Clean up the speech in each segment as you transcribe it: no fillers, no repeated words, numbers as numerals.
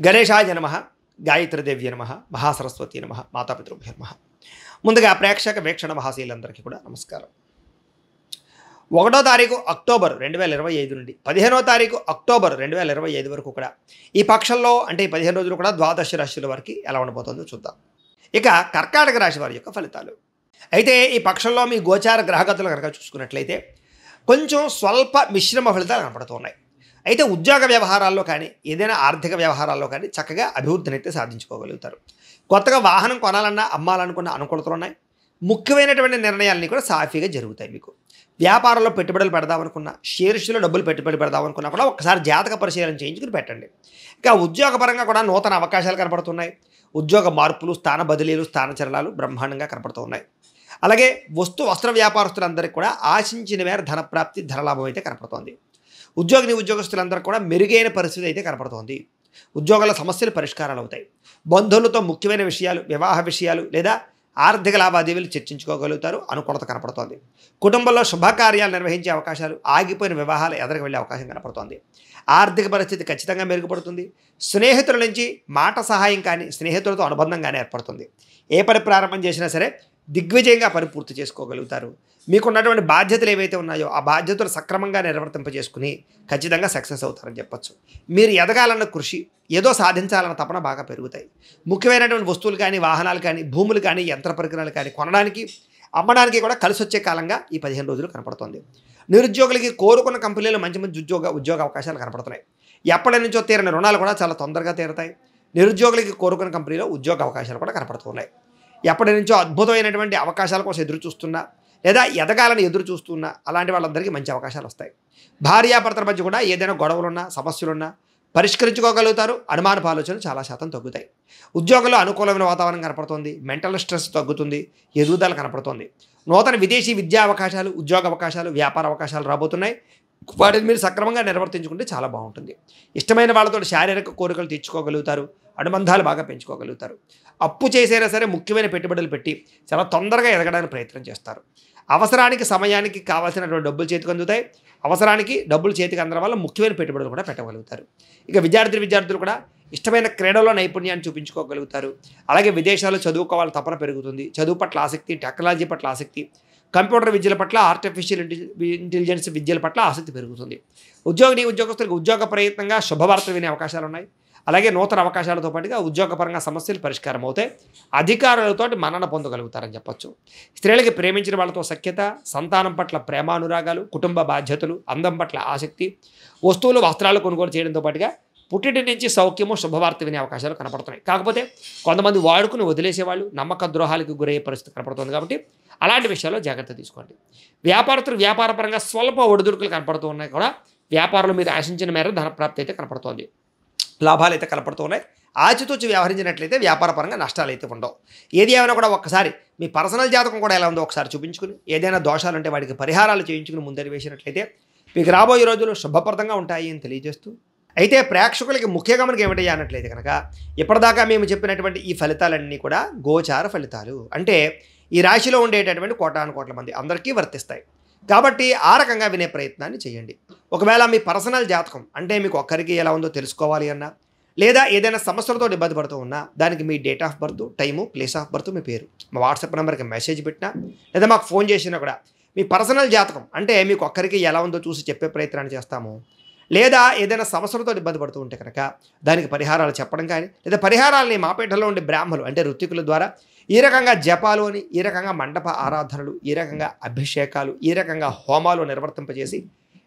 గణేశాయ నమః, గాయత్రీదేవ్య నమః, మహాసరస్వతి నమః, మాతాపితృభ్యో నమః. ముందుగా ప్రేక్షక వీక్షణ మహాశీలందరికీ కూడా నమస్కారం. 1వ తారీఖు అక్టోబర్ 2025 నుండి 15వ తారీఖు అక్టోబర్ 2025 వరకు కూడా ఈ పక్షంలో అంటే ఈ 15 రోజులు కూడా ద్వాదశ రాశుల వారికి ఎలా ఉండబోతుందో చూద్దాం. ఇక కర్కాటక రాశి వారి యొక్క ఫలితాలు. అయితే ఈ పక్షంలో మీ గోచార గ్రహగతులు కనుక చూసుకున్నట్లయితే కొంచెం స్వల్ప మిశ్రమ ఫలితాలు కనపడుతున్నాయి. అయితే ఉద్యోగ వ్యవహారాల్లో కానీ ఏదైనా ఆర్థిక వ్యవహారాల్లో కానీ చక్కగా అభివృద్ధిని అయితే సాధించుకోగలుగుతారు. కొత్తగా వాహనం కొనాలన్నా అమ్మాలనుకున్న అనుకూలతలు ఉన్నాయి. ముఖ్యమైనటువంటి నిర్ణయాలన్నీ కూడా సాఫీగా జరుగుతాయి. మీకు వ్యాపారంలో పెట్టుబడులు పెడదామనుకున్న, షేర్స్లో డబ్బులు పెట్టుబడి పెడదామనుకున్నా కూడా ఒకసారి జాతక పరిశీలన చేయించుకుని పెట్టండి. ఇంకా ఉద్యోగపరంగా కూడా నూతన అవకాశాలు కనపడుతున్నాయి. ఉద్యోగ మార్పులు, స్థాన బదిలీలు, స్థానచలనాలు బ్రహ్మాండంగా కనపడుతూ ఉన్నాయి. అలాగే వస్త్ర వ్యాపారస్తులందరికీ కూడా ఆశించిన మేర ధనప్రాప్తి, ధనలాభం అయితే కనపడుతోంది. ఉద్యోగస్తులందరూ కూడా మెరుగైన పరిస్థితి అయితే కనపడుతోంది. ఉద్యోగాల సమస్యలు పరిష్కారాలు అవుతాయి. బంధువులతో ముఖ్యమైన విషయాలు, వివాహ విషయాలు లేదా ఆర్థిక లావాదేవీలు చర్చించుకోగలుగుతారు. అనుకూలత కనపడుతోంది. కుటుంబంలో శుభకార్యాలు నిర్వహించే అవకాశాలు, ఆగిపోయిన వివాహాలు ఎదురుకు వెళ్ళే అవకాశం కనపడుతోంది. ఆర్థిక పరిస్థితి ఖచ్చితంగా మెరుగుపడుతుంది. స్నేహితుల నుంచి మాట సహాయం కానీ, స్నేహితులతో అనుబంధం కానీ ఏర్పడుతుంది. ఏ పని ప్రారంభం చేసినా సరే దిగ్విజయంగా పని పూర్తి చేసుకోగలుగుతారు. మీకున్నటువంటి బాధ్యతలు ఏవైతే ఉన్నాయో ఆ బాధ్యతలు సక్రమంగా నిర్వర్తింపజేసుకుని ఖచ్చితంగా సక్సెస్ అవుతారని చెప్పచ్చు. మీరు ఎదగాలన్న కృషి, ఏదో సాధించాలన్న తపన బాగా పెరుగుతాయి. ముఖ్యమైనటువంటి వస్తువులు కానీ, వాహనాలు కానీ, భూములు కానీ, యంత్ర పరికరాలు కానీ కొనడానికి, అమ్మడానికి కూడా కలిసి వచ్చే కాలంగా ఈ 15 రోజులు కనపడుతుంది. నిరుద్యోగులకి కోరుకున్న కంపెనీలు మంచి మంచి ఉద్యోగ అవకాశాలు కనపడుతున్నాయి. ఎప్పటి నుంచో తీరని రుణాలు కూడా చాలా తొందరగా తీరుతాయి. నిరుద్యోగులకి కోరుకున్న కంపెనీలో ఉద్యోగ అవకాశాలు కూడా కనపడుతున్నాయి. ఎప్పటి నుంచో అద్భుతమైనటువంటి అవకాశాల కోసం ఎదురు చూస్తున్నా లేదా ఎదగాలని ఎదురు చూస్తున్నా అలాంటి వాళ్ళందరికీ మంచి అవకాశాలు వస్తాయి. భార్యాభర్తల మధ్య కూడా ఏదైనా గొడవలున్నా, సమస్యలున్నా పరిష్కరించుకోగలుగుతారు. అనుమానపు ఆలోచనలు చాలా శాతం తగ్గుతాయి. ఉద్యోగంలో అనుకూలమైన వాతావరణం కనపడుతుంది. మెంటల్ స్ట్రెస్ తగ్గుతుంది. ఎదుగుదల కనపడుతుంది. నూతన విదేశీ విద్యా అవకాశాలు, ఉద్యోగ అవకాశాలు, వ్యాపార అవకాశాలు రాబోతున్నాయి. వాటిని మీరు సక్రమంగా నిర్వర్తించుకుంటే చాలా బాగుంటుంది. ఇష్టమైన వాళ్ళతో శారీరక కోరికలు తీర్చుకోగలుగుతారు. అనుబంధాలు బాగా పెంచుకోగలుగుతారు. అప్పు చేసైనా సరే ముఖ్యమైన పెట్టుబడులు పెట్టి చాలా తొందరగా ఎదగడానికి ప్రయత్నం చేస్తారు. అవసరానికి, సమయానికి కావాల్సినటువంటి డబ్బులు చేతికి అందుతాయి. అవసరానికి డబ్బులు చేతికి అందడం వల్ల ముఖ్యమైన పెట్టుబడులు కూడా పెట్టగలుగుతారు. ఇక విద్యార్థులు కూడా ఇష్టమైన క్రీడల్లో నైపుణ్యాన్ని చూపించుకోగలుగుతారు. అలాగే విదేశాల్లో చదువుకోవాలని తపన పెరుగుతుంది. చదువు పట్ల ఆసక్తి, టెక్నాలజీ పట్ల ఆసక్తి, కంప్యూటర్ విద్యల పట్ల, ఆర్టిఫిషియల్ ఇంటెలిజెన్స్ విద్యల పట్ల ఆసక్తి పెరుగుతుంది. ఉద్యోగస్తులకు ఉద్యోగ ప్రయత్నంగా శుభవార్తలు వినే అవకాశాలు ఉన్నాయి. అలాగే నూతన అవకాశాలతో పాటుగా ఉద్యోగపరంగా సమస్యలు పరిష్కారం అవుతాయి. అధికారులతో మన్నన పొందగలుగుతారని చెప్పచ్చు. స్త్రీలకి ప్రేమించిన వాళ్ళతో సఖ్యత, సంతానం పట్ల ప్రేమానురాగాలు, కుటుంబ బాధ్యతలు, అందం పట్ల ఆసక్తి, వస్తువులు, వస్త్రాలు కొనుగోలు చేయడంతో పాటుగా పుట్టింటి నుంచి సౌఖ్యము, శుభవార్త వినే అవకాశాలు కనపడుతున్నాయి. కాకపోతే కొంతమంది వాడుకుని వదిలేసేవాళ్ళు, నమ్మక ద్రోహాలకు గురయ్యే పరిస్థితి కనపడుతుంది. కాబట్టి అలాంటి విషయాల్లో జాగ్రత్త తీసుకోండి. వ్యాపారస్తులు వ్యాపారపరంగా స్వల్ప ఒడిదుడుకులు కనపడుతూ ఉన్నాయి. కూడా వ్యాపారంలో మీరు ఆశించిన మేర ధనప్రాప్తి అయితే కనపడుతోంది. లాభాలు అయితే కనపడుతున్నాయి. ఆచితూచి వ్యవహరించినట్లయితే వ్యాపారపరంగా నష్టాలు అయితే ఉండవు. ఏది ఏమైనా కూడా ఒక్కసారి మీ పర్సనల్ జాతకం కూడా ఎలా ఉందో ఒకసారి చూపించుకుని, ఏదైనా దోషాలుంటే వాటికి పరిహారాలు చేయించుకుని ముందరి వేసినట్లయితే మీకు రాబోయే రోజులు శుభప్రదంగా ఉంటాయి అని తెలియజేస్తూ, అయితే ప్రేక్షకులకి ముఖ్య గమనిక ఏమిటయ్యా అన్నట్లయితే కనుక ఇప్పటిదాకా మేము చెప్పినటువంటి ఈ ఫలితాలన్నీ కూడా గోచార ఫలితాలు. అంటే ఈ రాశిలో ఉండేటటువంటి కోటాను మంది అందరికీ వర్తిస్తాయి. కాబట్టి ఆ రకంగా వినే ప్రయత్నాన్ని చేయండి. ఒకవేళ మీ పర్సనల్ జాతకం అంటే మీకు ఒక్కరికి ఎలా ఉందో తెలుసుకోవాలి అన్నా, లేదా ఏదైనా సమస్యలతో ఇబ్బంది పడుతూ ఉన్నా దానికి మీ date of birth, time, place of birth, మీ పేరు మా వాట్సాప్ నెంబర్కి మెసేజ్ పెట్టినా లేదా మాకు ఫోన్ చేసినా కూడా మీ పర్సనల్ జాతకం అంటే మీకు ఒక్కరికి ఎలా ఉందో చూసి చెప్పే ప్రయత్నాన్ని చేస్తాము. లేదా ఏదైనా సమస్యలతో ఇబ్బంది పడుతూ ఉంటే కనుక దానికి పరిహారాలు చెప్పడం కానీ, లేదా పరిహారాలని మాపేటలో ఉండే బ్రాహ్మలు అంటే ఋత్వికుల ద్వారా ఈ రకంగా జపాలు అని, ఈ రకంగా మండప ఆరాధనలు, ఈ రకంగా అభిషేకాలు, ఈ రకంగా హోమాలు నిర్వర్తింపజేసి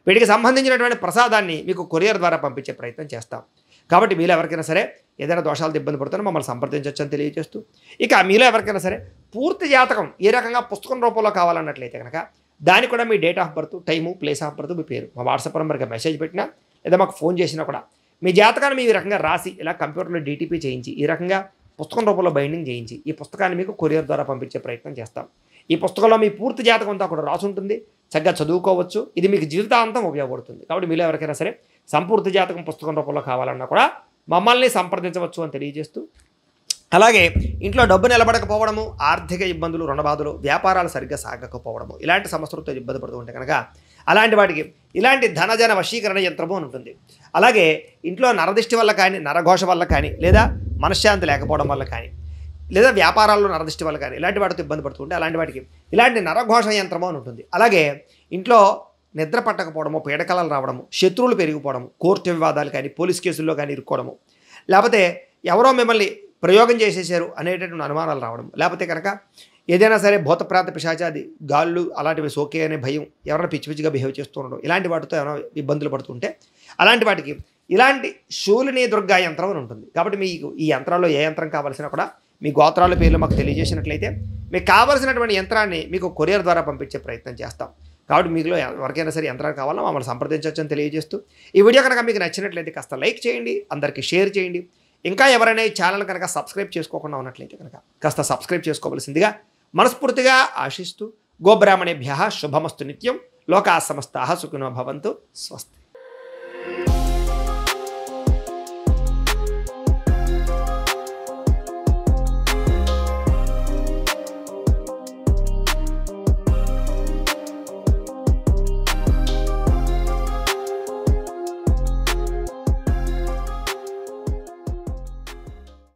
వీటికి సంబంధించినటువంటి ప్రసాదాన్ని మీకు కొరియర్ ద్వారా పంపించే ప్రయత్నం చేస్తాం. కాబట్టి మీలో ఎవరికైనా సరే ఏదైనా దోషాలతో ఇబ్బంది పడుతున్నా మమ్మల్ని సంప్రదించవచ్చు అని తెలియజేస్తూ, ఇక మీలో ఎవరికైనా సరే పూర్తి జాతకం ఈ రకంగా పుస్తకం రూపంలో కావాలన్నట్లయితే కనుక దానికి కూడా మీ date of birth, time, place of birth, మీ పేరు మా వాట్సాప్ నెంబర్కి మెసేజ్ పెట్టినా లేదా మాకు ఫోన్ చేసినా కూడా మీ జాతకాన్ని మీ రకంగా రాసి ఇలా కంప్యూటర్లో డీటీపీ చేయించి ఈ రకంగా పుస్తకం రూపంలో బైండింగ్ చేయించి ఈ పుస్తకాన్ని మీకు కొరియర్ ద్వారా పంపించే ప్రయత్నం చేస్తాం. ఈ పుస్తకంలో మీ పూర్తి జాతకం అంతా కూడా రాసి ఉంటుంది. చక్కగా చదువుకోవచ్చు. ఇది మీకు జీవితాంతం ఉపయోగపడుతుంది. కాబట్టి మీలో ఎవరికైనా సరే సంపూర్తి జాతకం పుస్తకం రూపంలో కావాలన్నా కూడా మమ్మల్ని సంప్రదించవచ్చు అని తెలియజేస్తూ, అలాగే ఇంట్లో డబ్బు నిలబడకపోవడము, ఆర్థిక ఇబ్బందులు, రుణబాధలు, వ్యాపారాలు సరిగ్గా సాగకపోవడము, ఇలాంటి సమస్యలతో ఇబ్బంది పడుతూ ఉంటే కనుక అలాంటి వాటికి ఇలాంటి ధనజన వశీకరణ యంత్రము అని ఉంటుంది. అలాగే ఇంట్లో నరదిష్టి వల్ల కానీ, నరఘోష వల్ల కానీ, లేదా మనశ్శాంతి లేకపోవడం వల్ల కానీ, లేదా వ్యాపారాల్లో నరదిష్టి వల్ల కానీ ఇలాంటి వాటితో ఇబ్బంది పడుతుంటే అలాంటి వాటికి ఇలాంటి నరఘోష యంత్రము అని ఉంటుంది. అలాగే ఇంట్లో నిద్ర పట్టకపోవడము, పీడకలలు రావడము, శత్రువులు పెరిగిపోవడము, కోర్టు వివాదాలు కానీ, పోలీస్ కేసుల్లో కానీ ఇరుక్కోవడము, లేకపోతే ఎవరో మిమ్మల్ని ప్రయోగం చేసేసారు అనేటటువంటి అనుమానాలు రావడం, లేకపోతే కనుక ఏదైనా సరే భూతప్రాంత పిశాచాది గాళ్ళు అలాంటివి సోకే అనే భయం, ఎవరైనా పిచ్చి పిచ్చిగా బిహేవ్ చేస్తూ ఉండడం, ఇలాంటి వాటితో ఏమైనా ఇబ్బందులు పడుతుంటే అలాంటి వాటికి ఇలాంటి శూలిని దుర్గా యంత్రం అని ఉంటుంది. కాబట్టి మీకు ఈ యంత్రాల్లో ఏ యంత్రం కావాల్సినా కూడా మీ గోత్రాల పేర్లు మాకు తెలియజేసినట్లయితే మీకు కావాల్సినటువంటి యంత్రాన్ని మీకు కొరియర్ ద్వారా పంపించే ప్రయత్నం చేస్తాం. కాబట్టి మీలో ఎవరికైనా సరే యంత్రాలు కావాలో మమ్మల్ని సంప్రదించవచ్చని తెలియజేస్తూ, ఈ వీడియో కనుక మీకు నచ్చినట్లయితే కాస్త లైక్ చేయండి, అందరికీ షేర్ చేయండి. ఇంకా ఎవరైనా ఈ ఛానల్ కనుక సబ్స్క్రైబ్ చేసుకోకుండా ఉన్నట్లయితే కనుక కాస్త సబ్స్క్రైబ్ చేసుకోవలసిందిగా మనస్ఫూర్తిగా ఆశిస్తూ, గోబ్రాహ్మణేభ్యః శుభమస్తు నిత్యం, లోకా సమస్తాః సుఖినో భవంతు, స్వస్తి.